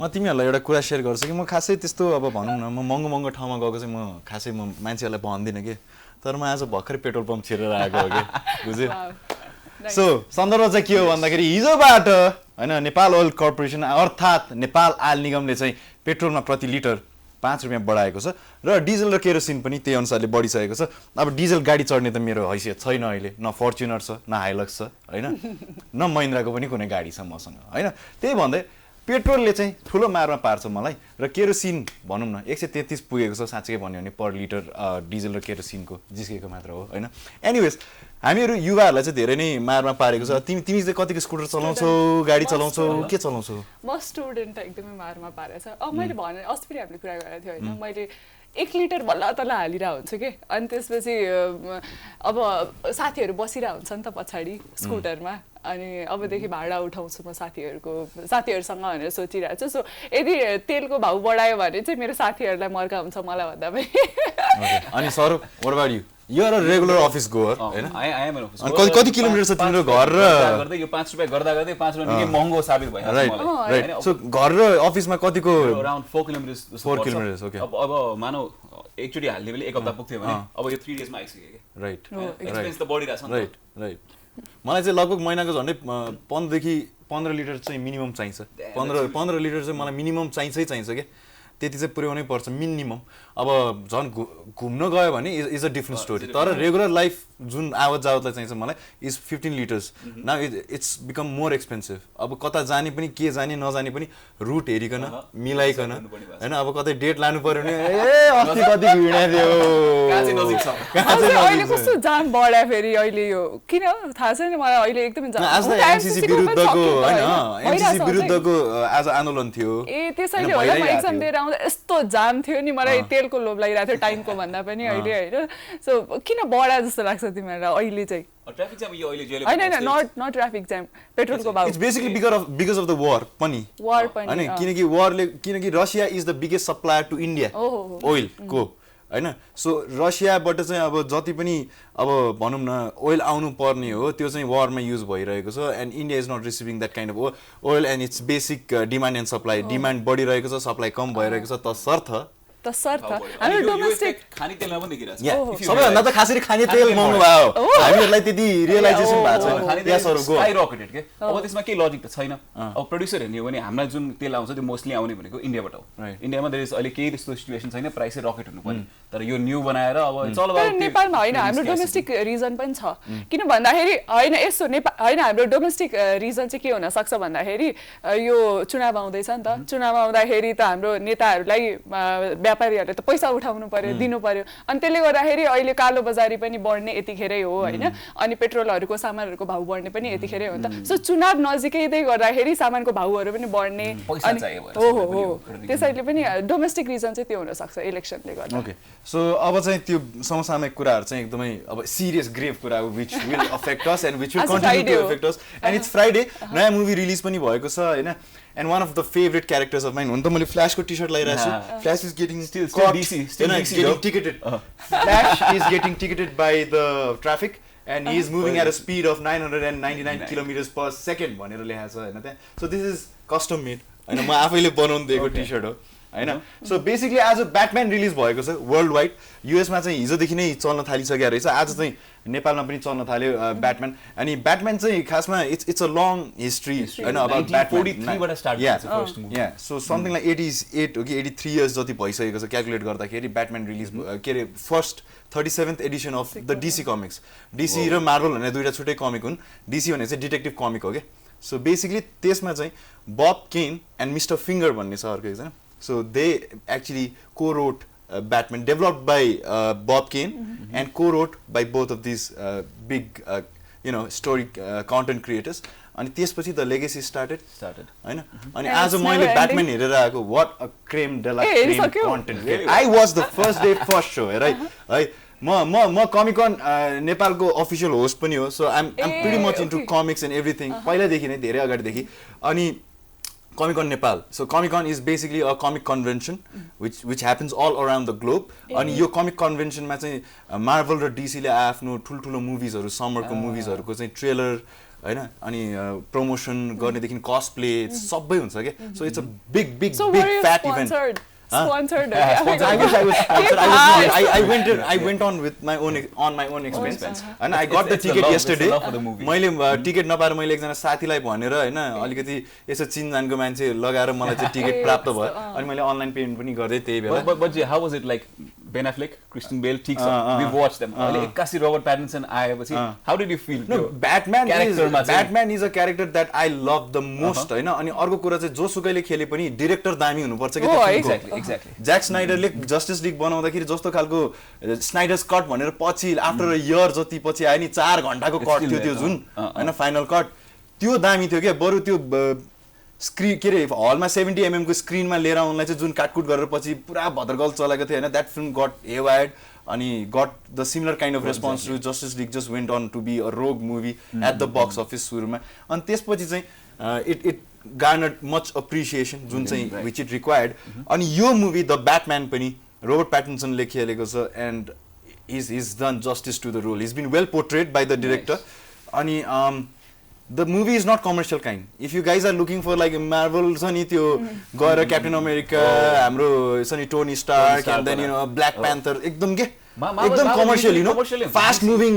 म तिमीहरूलाई एउटा कुरा सेयर गर्छु कि म खासै त्यस्तो अब भनौँ न म महँगो ठाउँमा गएको चाहिँ म खासै म मान्छेहरूलाई भन्दिनँ कि तर म आज भर्खरै पेट्रोल पम्प छिरेर आएको हो कि बुझ्यो सो सन्दर्भ चाहिँ के हो भन्दाखेरि हिजोबाट होइन नेपाल ओइल कर्पोरेसन अर्थात् नेपाल आयल निगमले चाहिँ पेट्रोलमा प्रति लिटर 5 रुपियाँ बढाएको छ र डिजल र केरोसिन पनि त्यही अनुसारले बढिसकेको छ अब डिजल गाडी चढ्ने त मेरो हैसियत छैन अहिले न फर्च्युनर छ न हाइलक्स छ होइन न महिन्द्राको पनि कुनै गाडी छ मसँग होइन त्यही भन्दै पेट्रोलले चाहिँ ठुलो मारमा पार्छ मलाई र केरोसिन भनौँ न 133 पुगेको छ साँच्चै भन्यो भने पर लिटर डिजल र केरोसिनको जिस्केको मात्र हो होइन एनिवेज हामीहरू युवाहरूलाई चाहिँ धेरै नै मारमा पारेको छ तिमी चाहिँ कतिको स्कुटर चलाउँछौ गाडी चलाउँछौ के चलाउँछौ म स्टुडेन्ट एकदमै मारमा पारेछ मैले भने अस्ति पनि हामीले कुरा गरेको थियो होइन मैले 1 लिटर बल्ल तल हालिरहेको हुन्छु कि अनि त्यसपछि अब साथीहरू बसिरहेको हुन्छ नि त पछाडि स्कुटरमा अनि अबदेखि भाडा उठाउँछु म साथीहरूसँग भनेर सोचिरहेको छु सो यदि तेलको भाउ बढायो भने चाहिँ मेरो साथीहरूलाई मर्का हुन्छ मलाई भन्दा पनि अनि sir what about you are a regular office goer हैन आई एम एन अफिस अनि कति किलोमिटर छ तिम्रो घर र गर्दै यो 5 रुपैयाँ गर्दा गर्दै 5 रुपैयाँ निकै महँगो साबित भइहाल्छ मलाई राइट सो घर र अफिसमा कतिको अराउन्ड 4 किलोमिटर्स 4 किलोमिटर्स ओके अब मानौ एकचोटी हाल्ने बेला एक हप्ता पुग्थ्यो भने अब यो 3 डेजमा आइसक्यो के राइट एक्सपेन्स त बढिरहेछ नि राइट मलाई चाहिँ लगभग महिनाको झन्डै 15 देखि 15 लिटर चाहिँ मिनिमम चाहिन्छ 15 लिटर चाहिँ मलाई मिनिमम चाहिन्छ के त्यति चाहिँ पुर्याउनै पर्छ मिनिमम अब झन् घुम्न गयो भने इज अ डिफरेन्ट स्टोरी तर रेगुलर लाइफ जुन आवत जावतलाई चाहिन्छ मलाई is 15 litres now it's become more expensive अब कता जाने पनि के जाने नजाने पनि रुट हेरिकन मिलाइकन होइन अब कतै डेट लानु पर्यो भने ए अस्ति कति अहिले कस्तो जाम बढ्यो फेरि अहिले यो किन थाहा छैन मलाई अहिले एकदमै जाम आज एमसीसी विरुद्धको हैन एमसीसी विरुद्धको आज आन्दोलन थियो ए त्यसैले होला म एक्जाम दिएर आउँदा यस्तो जाम थियो नि मलाई तेलको लोभ लागिरहेको थियो टाइमको भन्दा पनि अहिले हैन सो किन बढा जस्तो लाग्छ तिमीलाई अहिले चाहिँ ट्राफिक जाम यो अहिले जेल हैन नट ट्राफिक जाम पेट्रोलको भाउ it's basically because of the war पनि हैन किनकि Russia is the biggest supplier to India oil को हैन सो रसियाबाट चाहिँ अब जति पनि अब भनौँ न ओइल आउनु पर्ने हो त्यो चाहिँ वारमा युज भइरहेको छ and India is not receiving that kind of oil and it's basic demand and supply demand बढिरहेको छ सप्लाई कम भइरहेको छ तसर्थ हामी डोमेस्टिक खाने तेलमा पनि देखिरहेको छ सबैभन्दा त खासरी खाने तेल महँगो भयो हामीहरूलाई त्यति रियलाइजेसन भएको छैन स्काई रकेटेड के अब त्यसमा केही लजिक त छैन अब प्रड्युसर हेर्ने हो भने हामीलाई जुन तेल आउँछ त्यो मोस्टली आउने भनेको इन्डियाबाट हो इन्डियामा देयर इज अहिले केही त्यस्तो सिचुएसन छैन प्राइसै रकेट हुनु पर्ने तर यो न्यू बनाएर अब चल अब नेपालमा हैन हाम्रो डोमेस्टिक रिजन पनि छ किन भन्दाखेरि हैन यसो नेपाल हैन हाम्रो डोमेस्टिक रिजन चाहिँ के हुन सक्छ भन्दाखेरि यो चुनाव आउँदैछ नि त चुनाव आउँदाखेरि त हाम्रो नेताहरूलाई व्यापारीहरूले त पैसा उठाउनु पर्यो दिनु पर्यो अनि त्यसले गर्दाखेरि अहिले कालो बजारी पनि बढ्ने यतिखेरै हो हैन अनि पेट्रोलहरूको सामानहरूको भाउ बढ्ने पनि यतिखेरै हो नि त सो चुनाव नजिकैदै गर्दाखेरि सामानको भाउहरू पनि बढ्ने हो त्यसैले पनि डोमेस्टिक रिजन चाहिँ त्यो हुन सक्छ इलेक्सनले गर्दा ओके सो अब चाहिँ त्यो समसामयिक कुराहरू चाहिँ एकदमै अब सिरियस ग्रेभ कुरा हो which will affect us and which will continue to affect us and it's Friday नयाँ मुभी रिलिज पनि भएको छ हैन And one of the favorite characters of mine, हुन त मैले फ्ल्याशको टी-शर्ट लगाइरहेको छु. Flash is getting still DC, getting ticketed. Flash is getting ticketed by the traffic and he is moving at a speed of 999 kilometers per second भनेर लेखेको छ हैन त्यहाँ. So this is custom made. हैन म आफैले बनाउन दिएको टी-शर्ट हो. हैन सो बेसिकली आज ब्याटम्यान रिलिज भएको छ वर्ल्ड वाइड युएसमा चाहिँ हिजोदेखि नै चल्न थालिसकेको रहेछ आज चाहिँ नेपालमा पनि चल्न थाल्यो ब्याटम्यान अनि ब्याटम्यान चाहिँ खासमा इट्स अ लङ हिस्ट्री हैन अबाउट 1943 बाट स्टार्ट भएको फर्स्ट मुभी या सो समथिङ लाइक 88 हो कि 83 इयर्स जति भइसकेको छ क्याल्कुलेट गर्दाखेरि ब्याटम्यान रिलिज के रे first 37th Edison of the DC comics DC र मार्वल भन्ने दुईटा छुट्टै कमिक हुन् डीसी भने चाहिँ डिटेक्टिभ कमिक हो के सो बेसिकली त्यसमा चाहिँ बब केन एन्ड मिस्टर फिङ्गर भन्ने छ अर्को एकजना So they actually co-wrote Batman, developed by Bob Kane and co-wrote by both of these big, story content creators. And त्यसपछि the legacy started. हैन अनि आज मैले ब्याटम्यान हेरेर आएको what a creme de la creme content. I was the first show right है म कमिकन नेपालको अफिसियल होस्ट पनि हो so I'm pretty much into comics and everything पहिलादेखि नै धेरै अगाडिदेखि अनि Comic-Con Nepal. So Comic-Con is basically a comic convention which happens all around the globe. अनि यो comic convention मा चाहिँ Marvel र DC ले आफ्नो ठुलठुलो मुभिजहरु समरको मुभिजहरुको चाहिँ ट्रेलर हैन अनि प्रमोसन गर्नेदेखि कस्प्ले सबै हुन्छ के so it's a big fat event Sponsored. I went on with my own expense and I got the ticket yesterday. मैले टिकट नपाएर मैले एकजना साथीलाई भनेर हैन अलिकति यसो चिनजानको मान्छे लगाएर मलाई चाहिँ टिकट प्राप्त भयो अनि मैले अनलाइन पेमेन्ट पनि गर्दै त्यही बेला but how was it like Ben Affleck, Christian Bale, ठीक छ we watched them अहिले 81 Robert Pattinson आएपछि how did you feel no Batman is a character that I love the most हैन अनि अर्को कुरा चाहिँ जोसुकैले खेले पनि डाइरेक्टर दामी हुनुपर्छ के exactly ज्याक स्नाइडरले जस्टिस लीग बनाउँदाखेरि जस्तो खालको स्नाइडर्स कट भनेर पछि आफ्टर अ इयर जति पछि आयो नि 4 घण्टाको कट थियो त्यो जुन हैन फाइनल कट त्यो दामी थियो के बरु त्यो स्क्रिन के रे हलमा 70 mm को स्क्रिनमा लिएर उनलाई चाहिँ जुन काटकुट गरेर पछि पुरा भद्रगल चलेको थियो हैन द्याट फिल्म गट हेवायर्ड अनि got the similar kind of response to Justice League just went on to be a rogue movie at the box office सुरुमा अनि त्यसपछि चाहिँ इट garnered much appreciation जुन चाहिँ which it required अनि यो movie The Batman पनि Robert Pattinson ले खेलेको छ and he's done justice to the role. He's been well portrayed by the director अनि the movie is not commercial kind. If you guys are looking for like Marvel छ नि त्यो गएर Captain America हाम्रो छ नि Tony Stark and then you know Black Panther एकदम के एकदम commercial you know fast moving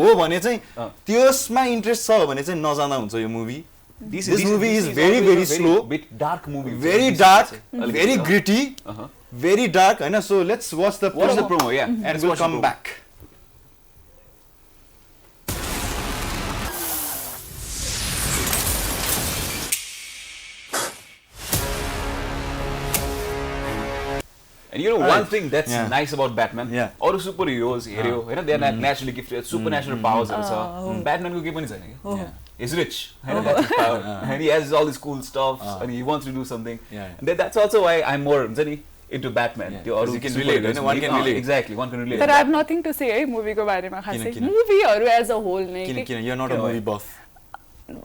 हो भने चाहिँ त्यसमा इन्ट्रेस्ट छ भने चाहिँ नजाँदा हुन्छ यो movie This movie is very slow, bit dark movie. Very dark, very gritty, very dark. I know. So let's watch the promo, yeah, and we'll come back. And you know one thing that's nice about Batman, all superheroes, they are naturally gifted, supernatural powers also. Batman को के पनि छैन के? He's rich, and he has all this cool stuff, and he wants to do something. And that's also why I'm more into Batman. You can relate, one can relate. Exactly, one can relate. But I have nothing to say movie को बारेमा खासै. Movie as a whole नै. You're not a movie buff.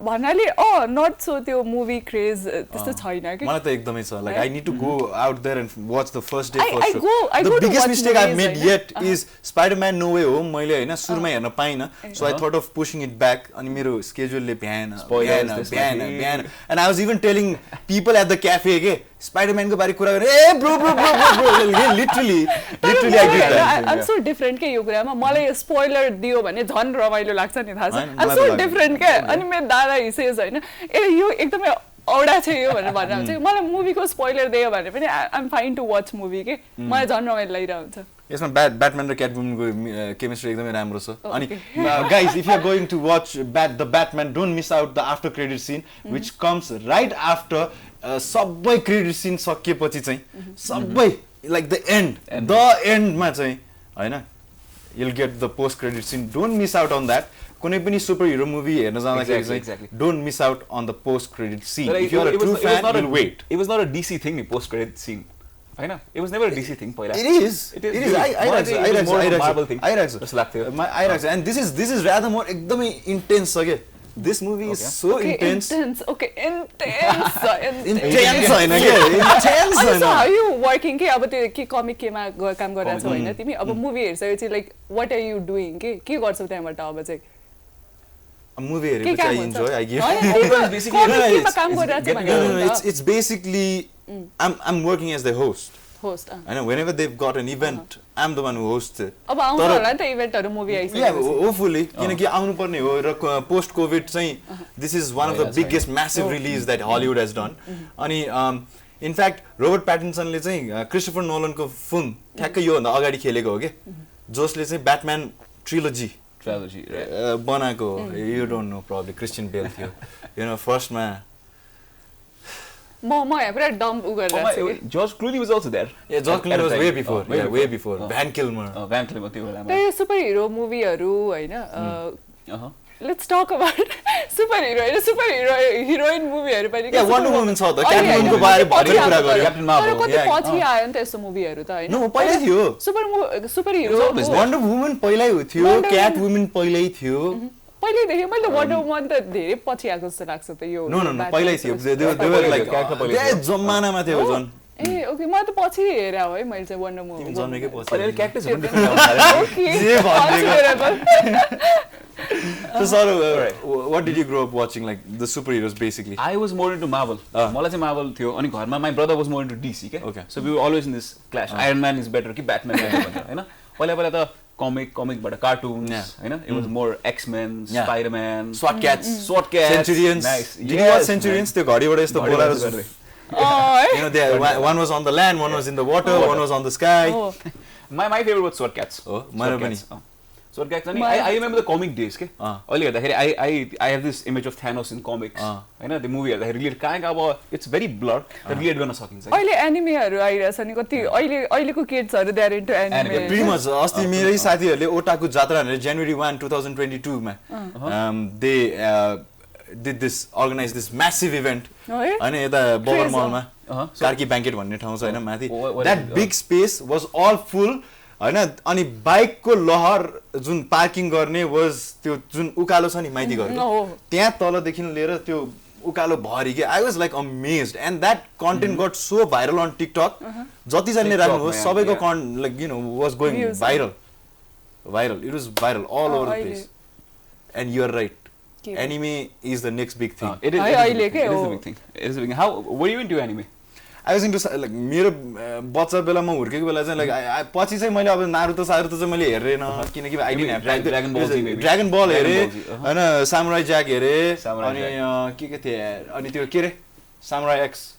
भन्नाले not so त्यो movie craze त्यस्तो छैन के मलाई त एकदमै छ like I need to go out there and watch the first day for sure. I go the biggest mistake I've made yet is Spider-Man No Way Home मैले हैन सुरुमा हेर्न पाइन so I thought of pushing it back अनि मेरो schedule ले बिहान and I was even telling people at the cafe के Spider-Man को बारे कुरा गरे ए bro literally I did that. I'm so different के यो कुरामा मलाई spoiler दियो भने झन् रमाइलो लाग्छ नि थाहा छ I'm so different के अनि मेरो दादा हिसेस हैन ए यो एकदमै औडा छ यो भनेर भन्छ मलाई मुभीको स्पोइलर दियो भने पनि I'm fine to watch movie के मलाई झन् रमाइलो लागिरहन्छ यसमा ब्याटम्यान र क्याटवुमनको केमिस्ट्री एकदमै राम्रो छ अनि guys if you are going to watch the Batman don't miss out the after credit scene which comes right after सबै क्रेडिट सीन सकिएपछि चाहिँ सबै लाइक द एन्डमा चाहिँ हैन you'll get the post credit scene. Don't miss out on that. कुनै पनि super hero movie हेर्न जाँदाखेरि चाहिँ don't miss out on the post credit scene. If you're a true fan, you'll wait. It was not a DC thing, the post credit scene. हैन it was never a DC thing पहिला. It is. I and this is rather more एकदमै intense छ के. This movie is so intense. Intense. हैन के intense. So are you working के अब त्यो के कमिक केमा काम गरिरहेछौ हैन तिमी अब movie हेर्छौ like what are you doing के गर्छौ त्यहाँबाट अब चाहिँ movie हेरेपछि I enjoy I give. It's basically I'm working as the host. I know whenever they've got an event I'm the one who hosts it. अब आउँछ होला नि त इभेन्टहरु मुभी आइसक्यो Yeah, hopefully किनकि आउनु पर्ने हो र पोस्ट कोभिड चाहिँ this is one of the biggest massive release that Hollywood has done. अनि in fact Robert Pattinson ले चाहिँ क्रिस्टोफर नोलन को फिल्म ठ्याक्कै यो भन्दा अगाडि खेलेको हो के जसले चाहिँ ब्याटम्यान ट्रिलोजी बनाएको you don't know probably Christian Bale थियो you know first मा म यहाँ पुरा डम्प गरिरहेछु George Clooney was also there. Yeah, George Clooney was way before. Way before. Van Kilmer त्यो बेलामा. त्यो सुपर हिरो मुभीहरु हैन Let's talk about super hero heroine मुभीहरु पनि Yeah, Wonder Woman छ त Catwoman को बारे भरि कुरा गर्यो Captain Marvel. तर कति पछि आयो नि त यस्तो मुभीहरु त हैन No, पहिला थियो. सुपर हिरो Wonder Woman पहिल्यै थियो, Catwoman पहिल्यै थियो. पहिल्यैदेखि मैले वन्डर वुमन त धेरै पछि आएको जस्तो लाग्छ त यो No, पहिल्यै थियो. They were like जमानामा थियो जन. ए ओके म त पछि हेरे हो है मैले चाहिँ वन्डर वुमन जन्मेकै पछि. अहिले cactus okay So Saurav, what did you grow up watching, like the superheroes basically? I was more into Marvel. मलाई चाहिँ Marvel थियो अनि घरमा my brother was more into DC के. Okay. So we were always in this clash. Iron Man is better कि Batman better भन्छ हैन. पहिला त comic बाट cartoons हैन. It was more X-Men, Spider-Man, SWAT cats, Centurions. Nice. Did you watch Centurions? त्यो घडीबाट यस्तो बोलाएर you know, one was on the land, one was in the water, one was on the sky. My favorite was SWAT cats. Oh, my पनि. SWAT cats. I remember the comic days के. अहिले हेर्दाखेरि I have this image of Thanos in comics. हैन, the movie हेर्दाखेरि relate कहाँ अब it's very blurred. relate गर्न सकिन्छ. अहिले एनिमेहरु आइरहेछ नि कति अहिलेको किड्सहरु they are into anime. Pretty much. अस्ति मेरै साथीहरुले ओटाकु जात्रा भनेर January 1, 2022 मा they did this organized this massive event हैन यता बगर मलमा कार्की बैंकेट भन्ने ठाउँ छ हैन माथि. That big space was all full हैन अनि बाइकको लहर जुन पार्किङ गर्ने was त्यो जुन उकालो छ नि माइती घरको त्यहाँ तलदेखि लिएर त्यो उकालो भरि के. I was like amazed and that content got so viral on TikTok. जति जनाले राख्नुभयो सबैको like you know was going viral. It was viral all over the place. And you are right. Anime is the next big thing. It is the big thing. It is the big thing. How were you into anime? I was into like मेरो बच्चा बेलामा हुर्केको बेला चाहिँ like पछि चाहिँ मैले अब नारुतो चाहिँ मैले हेरेन किनकि I didn't have time. Dragon Ball हेरे हैन Samurai Jack हेरे अनि के थिए अनि त्यो के रे Samurai X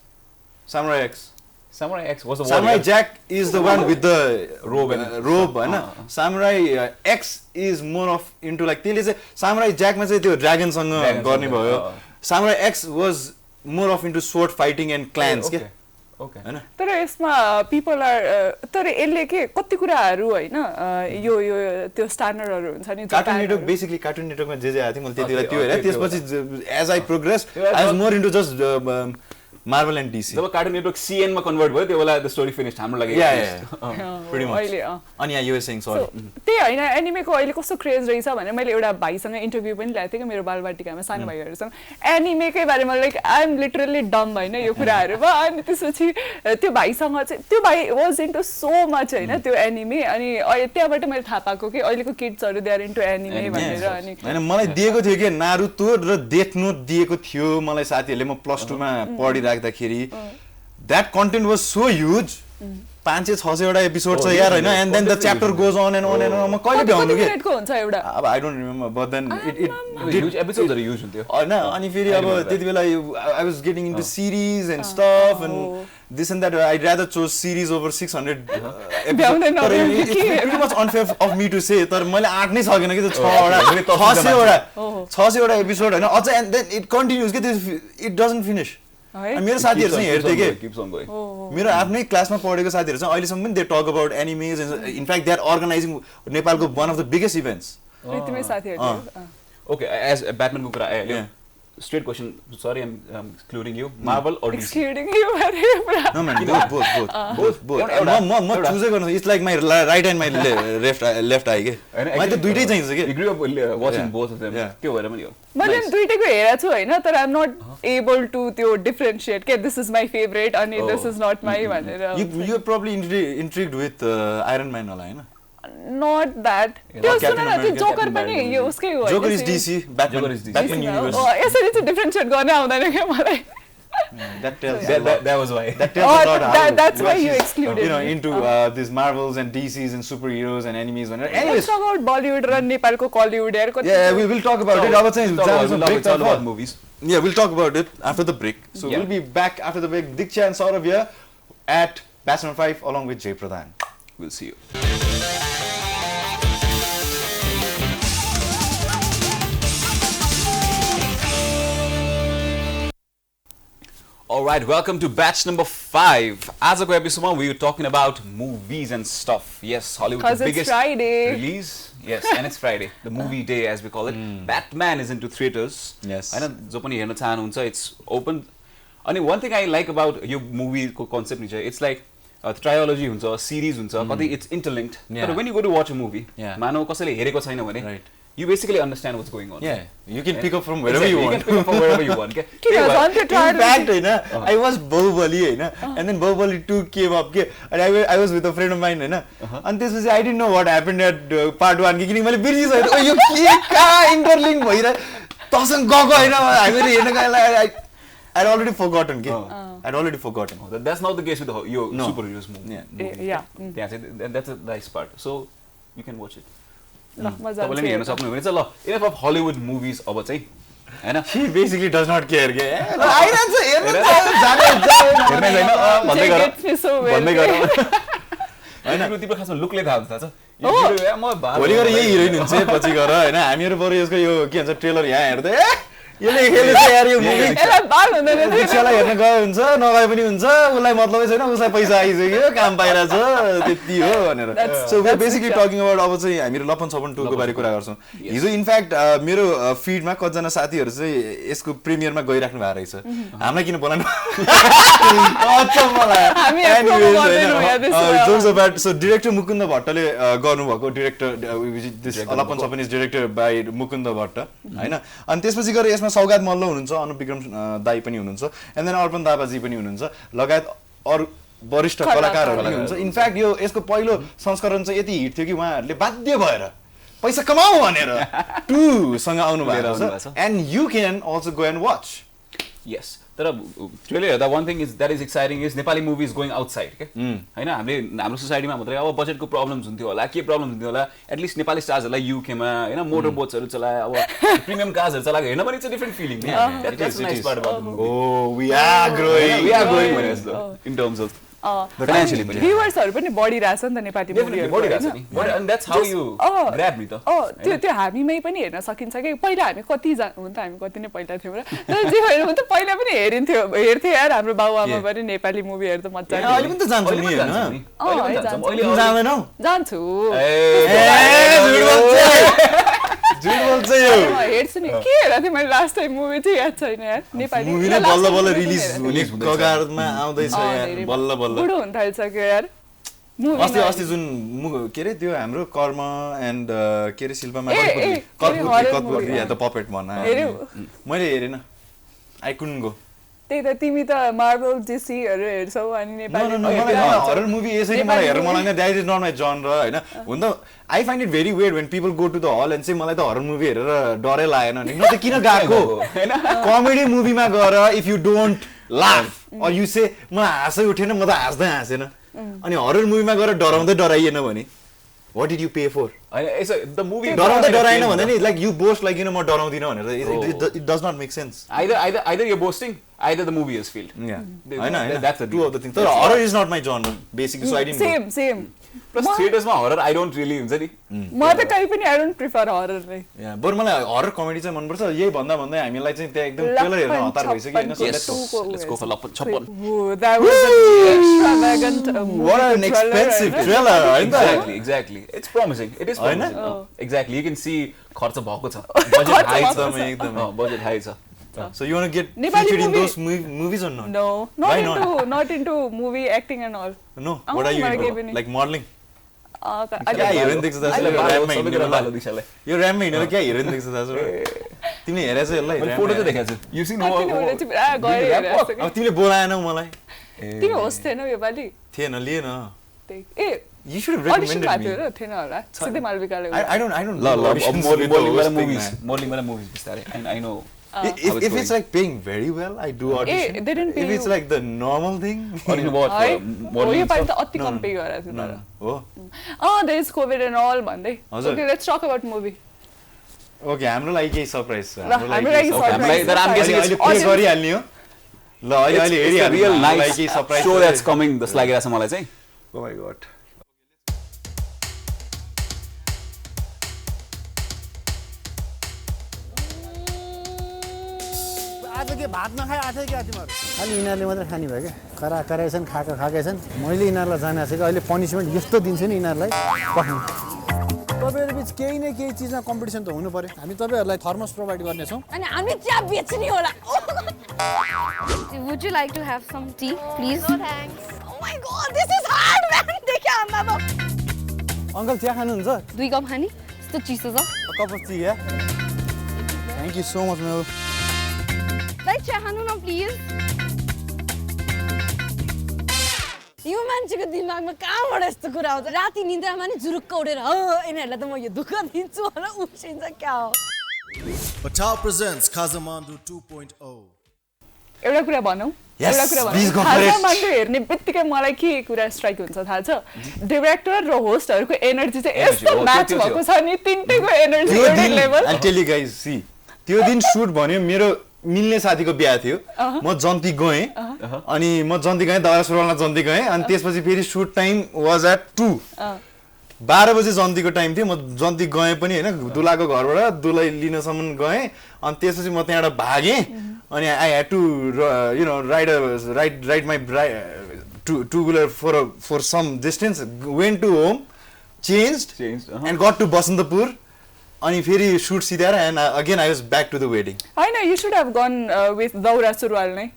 was the Samurai Jack is the one with the robe हैन. Samurai X is more of into like त्यसले चाहिँ Samurai Jack मा चाहिँ त्यो dragon सँग गर्ने भयो. Samurai X was more of into sword fighting and clans के. Okay. तर यसमा people are तर यसले के कति कुराहरु हैन यो त्यो स्ट्यान्डर्डहरु हुन्छ नि. Cartoon Network basically Cartoon Network मा जे आयो थियो मैले त्यतिबेला त्यो हेरे. त्यसपछि as I progressed I was more into just Marvel and DC. जब Cartoon Network CN मा कन्भर्ट भयो त्यो बेला the story finished हाम्रो लागि. Pretty much. अनि यहाँ you were saying sorry. त्यही हैन एनिमेको अहिले कस्तो क्रेज रहेछ भने मैले एउटा भाइसँग इन्टरभ्यु पनि ल्याएको थिएँ कि मेरो बालबाटिकामा सानो भाइहरुसँग. एनिमेकै बारेमा लाइक आई एम लिटरली डम हैन यो कुराहरुमा. अनि त्यसपछि त्यो भाइसँग चाहिँ त्यो भाइ वाज इन्टु सो मच हैन त्यो एनिमे. अनि त्यहाँबाट मैले थाहा पाएको कि अहिलेको किड्सहरु दे आर इन्टु एनिमे भनेर. अनि हैन मलाई दिएको थियो के नारुतो र डेथ नोट दिएको थियो मलाई साथीहरुले. म +2 मा पढिराख्दाखेरि that content was so huge. 500-600 वटा एपिसोड छ यार हैन. And then the chapter goes on and on and on. म कहिले भ्याउनु के को हुन्छ एउटा अब I don't remember but then it huge episodes are huge हुन्थ्यो हैन. अनि फेरि अब त्यतिबेला I was getting into series and stuff and this and that. I'd rather chose series over 600 episodes. It's pretty much unfair of me to say तर मैले 8 नै सकेन के 600 वटा एपिसोड हैन अझ. And then it continues के it doesn't finish. मेरो साथीहरु चाहिँ हेर्थे के मेरो आफ्नै क्लासमा पढेको साथीहरु चाहिँ अहिलेसम्म पनि they talk about animes. In fact they are organizing नेपालको one of the biggest events. तिमी साथीहरु Okay, as a Batman को कुरा आयो. Straight question, sorry I'm excluding you. Marvel or DC? Excluding you No man, both. म choose गर्न. It's like my right and my left eye के. मलाई त दुईटै चाहिन्छ के. You grew up watching both of them. त्यो भएर पनि हो. मैले दुईटैको हेरेको छु हैन तर I am not able to त्यो differentiate के this is my favorite अनि this is not my भनेर. You are probably intrigued with Iron Man होला हैन. Not that. त्यो सुन न त्यो जोकर पनि यो उसकै हो. Joker is DC, Batman universe. यसरी चाहिँ डिफरेन्शिएट गर्न आउँदैन के मलाई. That tells that was why. That tells a lot. That's why you excluded. You know into these Marvels and DCs and superheroes and animes and anyways. Let's talk about Bollywood र नेपालको Collywood यार कति. Yeah, we will talk about it. We'll talk about movies. Yeah, we'll talk about it after the break. So we'll be back after the break. Dikshya and Saurav here at Batch number 5 along with Pradhan. We'll see you. Alright, welcome to batch number 5. Ajako episode we were talking about movies and stuff. Yes, Hollywood's biggest Friday. release. Yes, and it's Friday. The movie day as we call it. Batman is into theaters. Yes. I know Jopani herna chahनुहुन्छ, it's open. And one thing I like about your movie concept it's like a trilogy huncha, a series huncha, but it's interlinked. But when you go to watch a movie, mano kasale hereko chaina bhane you basically understand what's going on. Yeah, you can pick up from wherever you want. You can pick up from wherever you want. In fact, I watched Bahubali, and then Bahubali 2 came up, and I was with a friend of mine, and this was, I didn't know what happened at part 1. Kidding, मैले बिर्सिसकेँ. Oh, यो के कहाँ interlink भइरा? तसँग गएको हैन हामीले हेर्नका I'd already forgotten. I'd already forgotten. That's not the case with your superheroes movie. Yeah. That's a nice part. So you can watch it. मजा तपाईले हेर्न सक्नुहुन्छ ल. Enough of Hollywood movies अब चाहिँ हैन. She basically does not care के. आइरान्छ हेर्न जाने हेर्नै छैन भन्दै गर. भन्दै गर. हैन तिम्रो खासमा लुकले थाहा हुन्छ छ. यो म भोलि गएर यही हिरोइन हुन्छ पछि गएर हैन हामीहरु बरु यसको यो के भन्छ ट्रेलर यहाँ हेर्दै यसले खेलेछ यार यो मुभी एला बाल हुँदैन दिक्षालाई हेर्न गयो हुन्छ नगए पनि हुन्छ उलाई मतलबै छैन उसलाई पैसा आइसक्यो काम पाइराछ त्यति हो भनेर so we are basically talking about अब चाहिँ हामीहरु लपन छपन 2 को बारे कुरा गर्छौं हिजो इनफ्याक्ट मेरो फिडमा कतिजना साथीहरु चाहिँ यसको प्रिमियरमा गइराख्नु भएको रहेछ हामीलाई किन बोलाउनु अच्छा मलाई हामी jokes about so director Mukunda भट्टले गर्नुभएको director Lapan Chhapan is directed by Mukunda Bhatt हैन अनि त्यसपछि गएर यसमा सौगात मल्ल हुनुहुन्छ अनुप विक्रम दाइ पनि हुनुहुन्छ एन्ड देन अर्पण दाबाजी पनि हुनुहुन्छ लगायत अरु वरिष्ठ कलाकारहरु पनि हुनुहुन्छ इनफ्याक्ट यो यसको पहिलो संस्करण चाहिँ यति हिट थियो कि उहाँहरुले बाध्य भएर पैसा कमाऊ भनेर 2 सँग आउनु भएको छ and you can also go and watch यस तर ट्रेलर हेर्दा one thing is that is exciting is Nepali movies going outside के हैन हाम्रो सोसाइटीमा मात्रै अब बजेटको प्रब्लम्स हुन्थ्यो होला के प्रब्लम हुन्थ्यो होला एटलिस्ट नेपाली स्टार्सहरुलाई युकेमा हैन मोटर बोट्सहरु चलाए अब प्रिमियम कार्सहरु चलाएको हेर्न पनि it's a different feeling that's a nice part about the movie oh we are growing भने जस्तो in terms of financially पनि भ्युअर्सहरु पनि बढिरहेछ नि त नेपाली मुभीहरु बढिरहेछ नि and that's how you grab me त त्यो हामीमै पनि हेर्न सकिन्छ के पहिला हामी कति हुन त हामी कति नै पहिला थियौ र तर जे भएर हुन त पहिला पनि हेर्थे यार हाम्रो बाबुआमा पनि नेपाली मुभीहरु त मज्जा अहिले पनि त जान्छ नि हैन अहिले जाँदैनौ जान्छु झुट बोल्छ यो हेर्छु नि के हेर्दा थिएँ मैले लास्ट टाइम मुभी चाहिँ याद छैन यार नेपाली मुभी नै बल्ल बल्ल रिलिज हुने कगारमा आउँदैछ यार बल्ल बल्ल बुढो हुन थाल्छ यार अस्ति जुन के रे त्यो हाम्रो कर्म एन्ड के रे शिल्पमा कतपुरी या त पपेट भन्न मैले हेरेन आई कुडन्ट गो त्यही त तिमी त मार्भल जेसीहरु हेर्छौ अनि नेपाली हरर मुभी यसरी मलाई हेर्न मन लाग्दैन that is not my genre हैन हुन त I find it very weird when people go to the hall and say मलाई त हरर मुभी हेरेर डरै लागेन नि न त किन गएको हैन कमेडी मुभीमा गएर if you don't laugh or you say म हाँसै उठेन म त हाँस्दैन अनि हरर मुभीमा गएर डराउँदै डराइएन भने what did you pay for the movie डराएन भने नि like you boast like म डराउँदिन भनेर it does not make sense either you're boasting either the movie has failed हैन that's the two of the things तर horror is not my genre basically so I didn't same plus theaters मा horror I don't really हुन्छ नि म त कहि पनि I don't prefer horror नै बरु मलाई horror comedy चाहिँ मन पर्छ यही भन्दा भन्दै हामीलाई चाहिँ त्यहाँ एकदम ट्रेलर हेर्न हतार भइसक्यो हैन let's go for लपन छपन that was an extravagant what an expensive trailer exactly it's promising it is promising exactly you can see खर्च भएको छ budget high छ एकदम budget high छ so you want to get featured in those movies or not no not into movie acting and all no what are you into? Like modeling क्या हेरेन देख्छ दाजु यो र्याममा हिँडेर क्या हेरेन देख्छ दाजु तिमीले हेरेछ यसलाई मैले फोटो चाहिँ देखाएको छु यु सिन अब तिमीले बोलाएनौ मलाई तिमी होस्ट थिएनौ यो पाली थिएन लिएन ए you should have recommended me थिएन होला सिधै मालविकाले I don't modeling वाला movies बिस्तारै I know if it's like paying very well I do audition they didn't pay if it's like the normal thing audition what modeling यो पाली त अति कम pay गरेको थियो तर oh there is covid and all भन्दै okay let's talk about movie okay हाम्रो लागि केही सरप्राइज हाम्रो लागि सरप्राइज तर I'm guessing अहिले प्ले गरिहाल्ने हो ल अहिले हेरिहाल्ने real nice show that's coming जस्तो लागिरहेछ मलाई चाहिँ oh my god आज के भात नखाए आथे क्या तिमीहरु खाली यिनीहरुले मात्र खानी भयो क्या कराएछन् खाएछन् मैले यिनीहरुलाई जाने छु अहिले पनिशमेन्ट यस्तो दिन्छु नि यिनीहरुलाई तपाईहरु बीच केही न केही चीजमा कम्पिटिसन त हुनु पर्यो हामी तपाईहरुलाई थर्मस प्रोवाइड गर्ने छौं अनि हामी चिया बेच्ने होला Would you like to have some tea please no thanks oh my god this is hard man देखिया आमा अंकल चिया खानुहुन्छ 2 कप खानी कस्तो चिसो छ A cup of tea, yeah? Thank you so much, Mel. दाइ चिया खानु न प्लिज यो मान्छेको दिमागमा कहाँबाट यस्तो कुरा आउँछ राति निन्द्रामा नि जुरुक्क उठेर यिनीहरूलाई त म यो दुःख दिन्छु भनेर उम्सिन्छ क्या हो Pata presents Kazamandu 2.0. एउटा कुरा भनौँ Yes, एउटा कुरा please भनौँ go for it. खाजामान्डु हेर्ने बित्तिकै मलाई के कुरा स्ट्राइक हुन्छ थाहा छ डिरेक्टर र होस्टहरूको एनर्जी चाहिँ यस्तो म्याच भएको छ नि तिनटैको एनर्जी एउटै level I'll tell you guys, see. त्यो दिन सुट भन्यो मेरो मिल्ने साथीको बिहा थियो म जन्ती गएँ अनि म जन्ती गएँ दौरा सुरुवालमा जन्ती गएँ अनि त्यसपछि फेरि सुट टाइम वाज एट 2 12 बजे जन्तीको टाइम थियो म जन्ती गएँ पनि हैन दुलाको घरबाट दुलै लिनसम्म गएँ अनि त्यसपछि म त्यहाँबाट भागेँ अनि I had to you know ride my two wheeler for some distance went to home changed and got to Basantapur अनि फेरि सुट सिधाएर and again I was back to the wedding हैन you should have gone with daura suruwal नै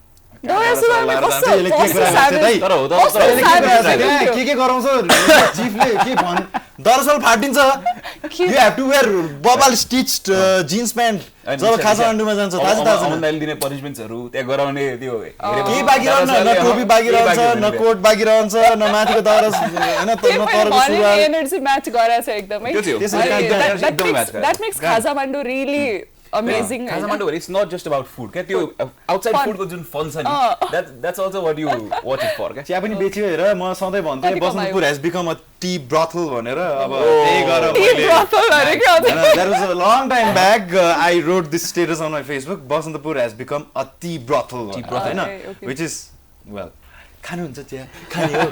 दौरा सुरुवालमा कस्तो यसले के कुरा गर्छ दाइ तर हो के गराउँछ चिफले के भन् दरअसल फाटिन्छ you have to wear bubble stitched jeans pant जब खाजामान्डुमा जान्छ थाहा छ अमनदाइले दिने पनिशमेन्ट्सहरु त्यहाँ गराउने त्यो के बाँकी रहन्छ न टोपी बाँकी रहन्छ न कोट बाँकी रहन्छ न माथिको दौरा हैन तरको सुरुवाल एनर्जी म्याच गराछ एकदमै that makes खाजामान्डु really amazing Kazamandu it's not just about food क्या त्यो outside food को जुन fun छ नि that's also what you watch it for क्या चिया पनि बेच्यो हेर म सधैँ भन्थे Basantapur has become a tea brothel भनेर अब त्यही गरेर मैले that was a long time back I wrote this status on my Facebook Basantapur has become a tea brothel हैन which is well खानुहुन्छ चिया खाने हो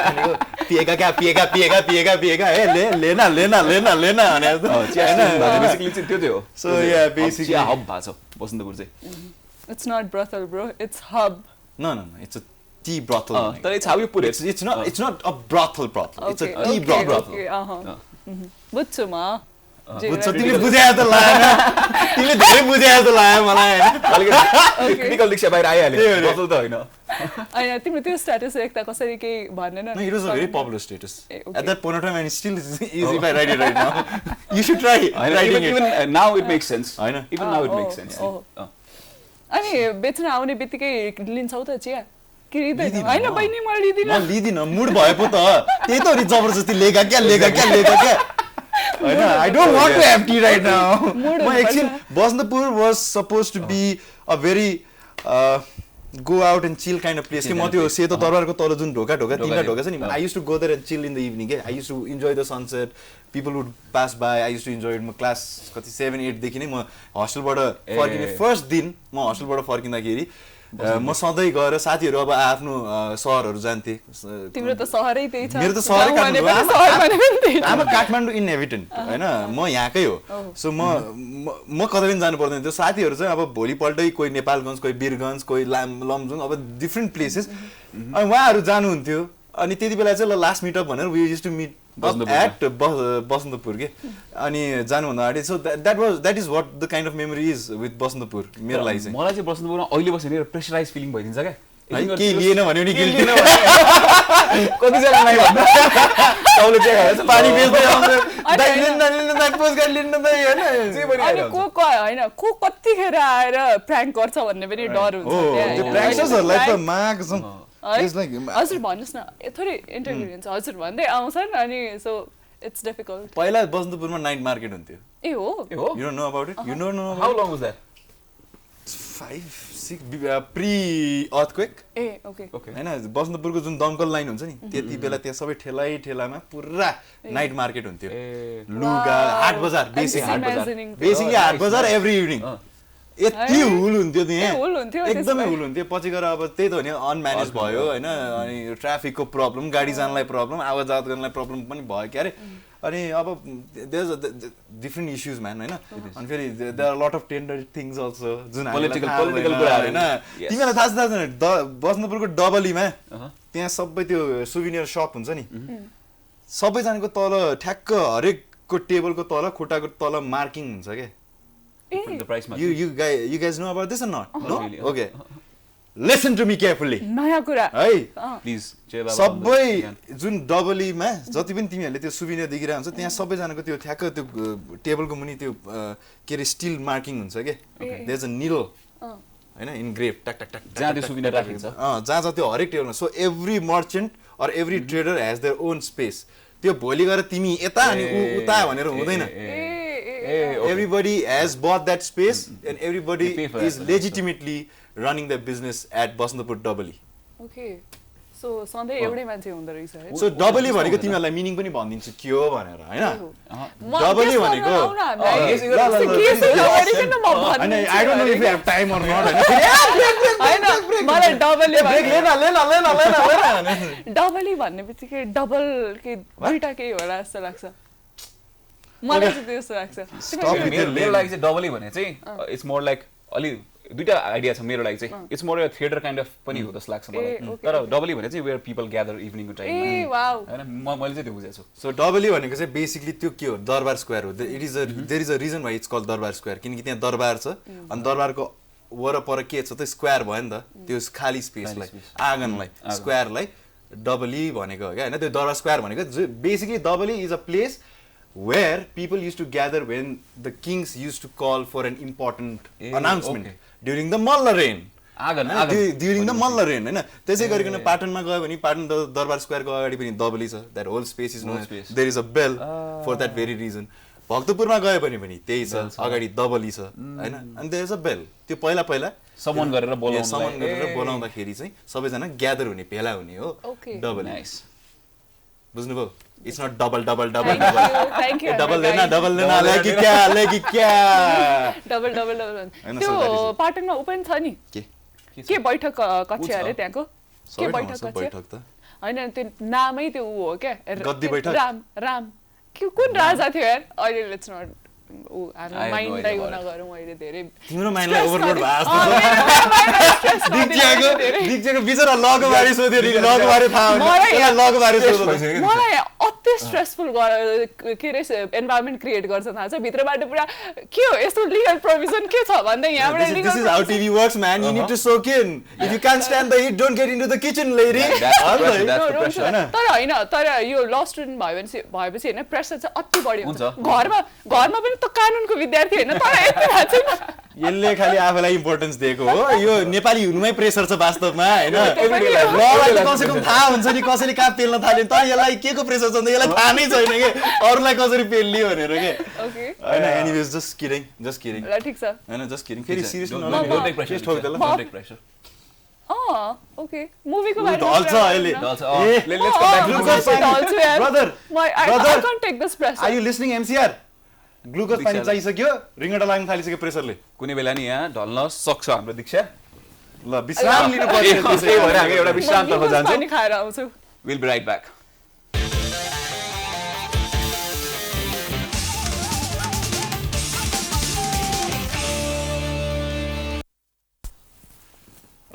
पिएका ए लेना भने जस्तो चिया हैन बेसिकली चाहिँ त्यो हो so yeah basically चिया हब भएको छ बसन्तपुर चाहिँ it's not brothel bro it's hub no it's a tea brothel तर it's how you put it it's not a brothel it's a tea brothel बुझ्छु म बुझ्छ तिमीले बुझे जस्तो लाग्यो तिमीले धेरै बुझे जस्तो लाग्यो मलाई हैन टेक्निकल दिक्षा बाहिर आइहाल्यो brothel त हैन हैन तिम्रो त्यो स्ट्याटस एकता कसरी के भन्दैन No, it was a very popular status. At that point of time, and it still is easy if I write it right now. You should try writing it. Even now it makes sense. I know. Even now it makes sense. अनि बेच्न आउने बित्तिकै लिन्छौ त चिया कि लिँदैन हैन बहिनी म लिदिन म लिदिन मुड भए पो त त्यही त हो जबरजस्ती लेगा क्या हैन I don't want to have tea right now. म एकछिन Basantapur was supposed to be a very go out and chill kind of place के म त्यो सेतो दरबारको तल जुन ढोका तीनटा ढोका छ नि I used to go there and chill in the evening के I used to enjoy the sunset people would pass by I used to enjoy it म क्लास कति 7 8 देखि नै म हस्टेलबाट फर्किने फर्स्ट दिन म हस्टेलबाट फर्किँदाखेरि म सधैँ गएर साथीहरु अब आफ्नो शहरहरु जान्थे तिम्रो त शहरै त्यही छ मेरो त शहरै काठमाडौँ आमा काठमाडौँ इनहेबिटेन्ट हैन म यहाँकै हो सो म कतै पनि जानु पर्दैन थियो साथीहरु चाहिँ अब भोलिपल्टै कोही नेपालगञ्ज कोही वीरगञ्ज कोही लमजुङ अब डिफ्रेन्ट प्लेसेस अनि उहाँहरु जानुहुन्थ्यो अनि त्यति बेला चाहिँ लास्ट मिटअप भनेर we used to meet at Basantapur के अनि जानुभन्दा अगाडि so that is what the kind of memory is with Basantapur मेरो लागि चाहिँ मलाई चाहिँ बसन्तपुरमा अहिले बसेर प्रेसराइज फिलिङ भइदिन्छ क्या के लिएन भन्यो नि गिल्टी कतिजना नै भन्दा सबले चाहिँ खाएछ पानी बेच्दै आउँछ दाइ लिन्न दाइ पोस्ट गरी लिन्न दाइ हैन अनि को हैन को कतिखेर आएर प्राङ्क गर्छ भन्ने पनि डर हुन्छ त्यो प्राङ्कर्सहरुलाई त माग छ हजुर भन्नुस् न थोरै इन्टरभ्यु हुन्छ हजुर भन्दै आउँछन् अनि सो इट्स डिफिकल्ट पहिला बसन्तपुरमा नाइट मार्केट हुन्थ्यो ए हो you don't know about it you don't know how long was that 5 6 pre earthquake A okay हैन बसन्तपुरको जुन दमकल लाइन हुन्छ नि त्यति बेला त्यहाँ सबै ठेलामा पुरा नाइट मार्केट हुन्थ्यो लुगा हाट बजार बेसिकली हाट बजार एभ्री इभिनिङ यति हुल हुन्थ्यो त्यहाँ एकदमै हुल हुन्थ्यो पछि गएर अब त्यही त हो नि अनम्यानेज भयो हैन अनि ट्राफिकको प्रब्लम गाडी जानलाई प्रब्लम आवाज जात गर्नलाई प्रब्लम पनि भयो के अरे अनि अब there is different issues man हैन अनि फेरि there are lot of tender things also जुन पोलिटिकल कुराहरु हैन तिमीलाई थाहा छ बसन्तपुरको डबलीमा त्यहाँ सबै त्यो सुभिनियर शप हुन्छ नि सबैजनाको तल ठ्याक्क हरेकको टेबलको तल खुट्टाको तल मार्किङ हुन्छ के the price you guys know about this or not? No? Really? Okay. Listen to me carefully नयाँ कुरा है प्लिज सबै जुन डबलीमा जति पनि तिमीहरूले त्यो सुविनियर देखिरहेको हुन्छ त्यहाँ सबैजनाको त्यो ठ्याक्क त्यो टेबलको मुनि त्यो के अरे स्टिल मार्किङ हुन्छ के देयर इज अ निडल हैन इनग्रेभ टक टक टक जहाँ त्यो सुविनियर राखिन्छ जहाँ जहाँ त्यो हरेक टेबलमा so every merchant or every trader has their own space त्यो भोलि गएर तिमी यता अनि उता भनेर हुँदैन everybody has bought that space and everybody is legitimately running their business at Basantapur Doubly. Okay. So सधैँ एउटै मान्छे हुँदो रहेछ है So Doubly भनेको तिमीहरूलाई मिनिङ पनि भनिदिन्छु के हो भनेर हैन Doubly भनेको I don't know if you have time or not हैन मलाई डबली लेन डबली भन्नेबित्तिकै डबल के दुईटा केही होला जस्तो लाग्छ मलाई चाहिँ त्यस्तो लाग्छ मेरो लागि चाहिँ डबली भने चाहिँ इट्स मोर लाइक अलि दुईटा आइडिया छ मेरो लागि चाहिँ it's more theatre kind of पनि हो जस्तो लाग्छ मलाई तर डबली भने चाहिँ वेयर पिपल ग्यादर इभिनिङको टाइममा हैन मैले चाहिँ त्यो बुझेको छु सो डबली भनेको चाहिँ बेसिकली त्यो के हो दरबार स्क्वायर हो there is a reason why it's called Durbar Square किनकि त्यहाँ दरबार छ अनि दरबारको वरपर के छ त स्क्वायर भयो नि त त्यो खाली स्पेसलाई आँगनलाई स्क्वायरलाई डबली भनेको हो क्या हैन त्यो दरबार स्क्वायर भनेको basically Dabali is a place where people used to gather when the kings used to call for an important announcement during the Malla reign. During the Malla reign, हैन त्यसै गरिकन पाटनमा गयो भने पाटन दरबार स्क्वायरको अगाडि पनि डबली छ that whole space is known there is a bell for that very reason. भक्तपुरमा गयो भने पनि त्यही छ अगाडि डबली छ हैन and there is a bell त्यो पहिला समन गरेर बोलाउँदाखेरि चाहिँ सबैजना ग्यादर हुने भेला हुने हो डबली बुझ्नुभयो It's not double. Thank you. Double लेना लेगी क्या double. त्यो पाटनमा ओपन छ नि के बैठक कक्ष अरे त्यहाँको के बैठक कक्ष हैन त्यो नामै त्यो उ हो क्या गद्दी बैठक राम के कुन राजा थियो यार अहिले लेट्स नट हाम्रो माइन्डलाई उना गरौँ अहिले धेरै तिम्रो माइन्डलाई ओभरलोड भएको दिक्जेको बिचरा लगको बारे सोध्यो नि लगको बारे थाहा हुँदैन लगको बारे सोध्यो मलाई अति स्ट्रेसफुल के रे एन्भाइरनमेन्ट क्रिएट गर्छ थाहा छ भित्रबाट पुरा के हो यस्तो लिगल प्रोभिजन के छ भन्दै यहाँबाट legal this is how TV works man you need to soak in if you can't stand the heat don't get into the kitchen lady तर हैन तर यो ल स्टुडेन्ट भएपछि हैन प्रेसर चाहिँ अति बढी हुन्छ घरमा पनि त कानुनको विद्यार्थी हैन तर यति थाहा छैन यसले खाली आफैलाई इम्पोर्टेन्स दिएको हो यो नेपाली हुनुमै प्रेसर छ वास्तवमा हैन ललाई कमसे कम थाहा हुन्छ नि कसैले कहाँ पेल्न थाल्यो त यसलाई के को प्रेसर छ यसलाई थाहा नै छैन के अरूलाई कसरी पेल्लियो भनेर के ओके हैन एनीवेज जस्ट किडिङ ल ठीक छ हैन जस्ट किडिङ फेरि seriously don't take pressure okay मुभीको बारेमा ढल्छ अहिले let's come back brother I can't take this pressure. Are you listening MCR glucose पानी चाहिसक्यो रिङ्गटा लाग्न थालिसक्यो प्रेसरले कुनै बेला नि यहाँ ढल्न सक्छ हाम्रो दीक्षा ल विश्राम लिनु पर्छ त्यसै भएर हामी एउटा विश्राम तर्फ जान्छौँ पानी खाएर आउँछु will be right back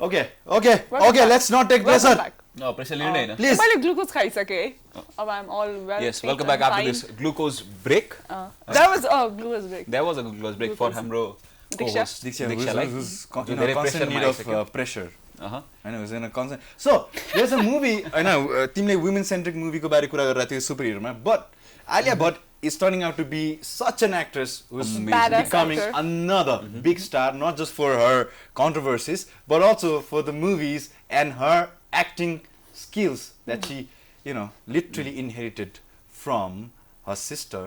Okay, let's not take pressure. No, pressure लिनु हैन Please. मैले ग्लुकोज खाइसके है अब I am all well Yes, welcome back after this glucose break. That was a glucose break. There was a glucose break for हाम्रो Diksha, who's in a constant need of pressure. I know, in a constant. So, there's a movie, I know, तिमीले women-centric movie को बारे कुरा गरिरहेको थियो superhero-मा, but Alia Bhatt is turning out to be such an actress who's becoming another big star, not just for her controversies, but also for the movies and her acting skills that she, you know, literally inherited from her sister,